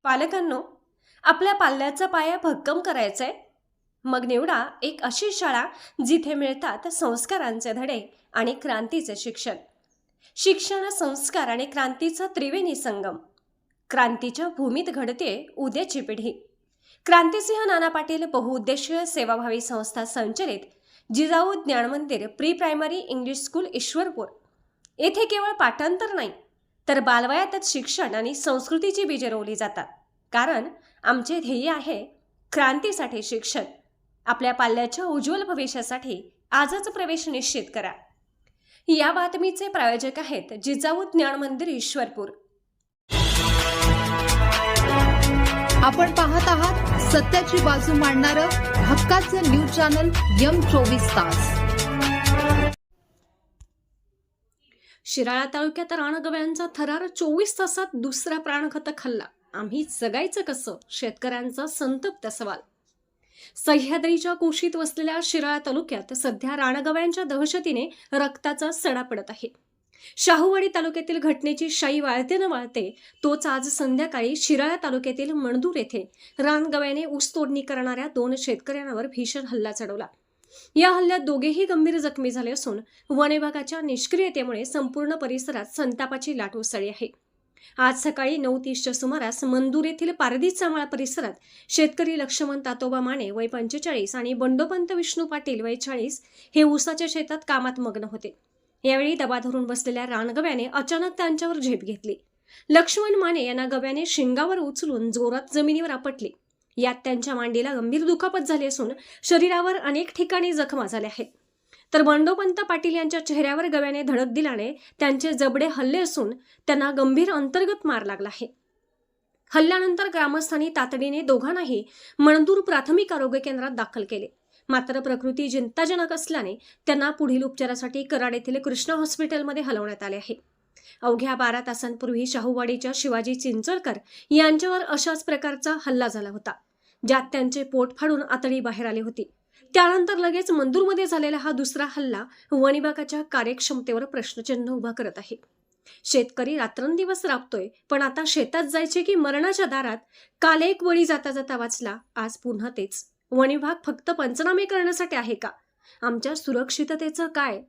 पालकांनो, आपल्या पाल्याचा पाया भक्कम करायचा आहे? मग निवडा एक अशी शाळा जिथे मिळतात संस्कारांचे धडे आणि क्रांतीचे शिक्षण. शिक्षण, संस्कार आणि क्रांतीचा त्रिवेणी संगम. क्रांतीच्या भूमीत घडते उद्याची पिढी. क्रांतिसिंह नाना पाटील बहुउद्देशीय सेवाभावी संस्था संचलित जिजाऊ ज्ञान मंदिर pre primary English school Ishwarpur येथे केवळ पाठांतर नाही तर बालवयातच शिक्षण आणि संस्कृतीची बीजे रोवली जातात. कारण आमचे ध्येय आहे क्रांतीसाठी शिक्षण. आपल्या पाल्याच्या उज्ज्वल भविष्यासाठी आजच प्रवेश निश्चित करा. या बातमीचे प्रायोजक आहेत जिजाऊ ज्ञान मंदिर ईश्वरपूर. आपण पाहत आहात सत्याची बाजू मांडणारं हक्काचं न्यूज चॅनल M24 तास. शिराळा तालुक्यात रानगव्यांचा थरार 24 तासात दुसरा प्राणघातक हल्ला. आम्ही जगायचं कसं? शेतकऱ्यांचा संतप्त सवाल. सह्याद्रीच्या कुशीत वसलेल्या शिराळा तालुक्यात सध्या रानगव्यांच्या दहशतीने रक्ताचा सडा पडत आहे. शाहूवाडी तालुक्यातील घटनेची शाई वाळते न वाळते तोच आज संध्याकाळी शिराळा तालुक्यातील मणदूर येथे रानगव्याने ऊस तोडणी करणाऱ्या 2 शेतकऱ्यांवर भीषण हल्ला चढवला. या हल्ल्यात दोघेही गंभीर जखमी झाले असून वन विभागाच्या निष्क्रियतेमुळे संपूर्ण परिसरात संतापाची लाट उसळली आहे. आज सकाळी 9:30च्या सुमारास मंदूर येथील पारधी चामाळा परिसरात शेतकरी लक्ष्मण तातोबा माने वय 45 आणि बंडोपंत विष्णू पाटील वय 40 हे ऊसाच्या शेतात कामात मग्न होते. यावेळी दबा धरून बसलेल्या रानगव्याने अचानक त्यांच्यावर झेप घेतली. लक्ष्मण माने यांना गव्याने शिंगावर उचलून जोरात जमिनीवर आपटले. यात त्यांच्या मांडीला गंभीर दुखापत झाली असून शरीरावर अनेक ठिकाणी जखमा झाल्या आहेत. तर बंडोपंत पाटील यांच्या चेहऱ्यावर गव्याने धडक दिल्याने त्यांचे जबडे हल्ले असून त्यांना गंभीर अंतर्गत मार लागला आहे. हल्ल्यानंतर ग्रामस्थांनी तातडीने दोघांनाही मणदूर प्राथमिक आरोग्य केंद्रात दाखल केले. मात्र प्रकृती चिंताजनक असल्याने त्यांना पुढील उपचारासाठी कराड येथील कृष्णा हॉस्पिटलमध्ये हलवण्यात आले आहे. अवघ्या 12 तासांपूर्वी शाहूवाडीच्या शिवाजी चिंचोलकर यांच्यावर अशाच प्रकारचा हल्ला झाला होता, ज्यात त्यांचे पोट फाडून आतडी बाहेर आली होती. त्यानंतर लगेच मंदूरमध्ये झालेला हा दुसरा हल्ला वन विभागाच्या कार्यक्षमतेवर प्रश्नचिन्ह उभा करत आहे. शेतकरी रात्रंदिवस राबतोय, पण आता शेतात जायचे की मरणाच्या दारात. काल एक बळी जाता जाता वाचला, आज पुन्हा तेच. वन विभाग फक्त पंचनामे करण्यासाठी आहे का? आमच्या सुरक्षिततेचं काय?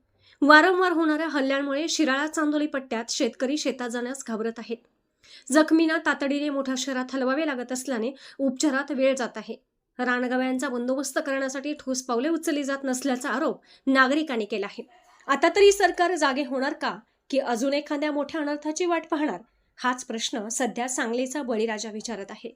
वारंवार होणाऱ्या हल्ल्यांमुळे शिराळा चांदोली पट्ट्यात शेतकरी शेतात जाण्यास घाबरत आहेत. जखमींना तातडीने मोठ्या शहरात हलवावे लागत असल्याने उपचारात वेळ जात आहे. रानगव्यांचा बंदोबस्त करण्यासाठी ठोस पावले उचलली जात नसल्याचा आरोप नागरिकांनी केला आहे. आता तरी सरकार जागे होणार का, की अजून एखाद्या मोठ्या अनर्थाची वाट पाहणार? हाच प्रश्न सध्या सांगलीचा बळीराजा विचारत आहे.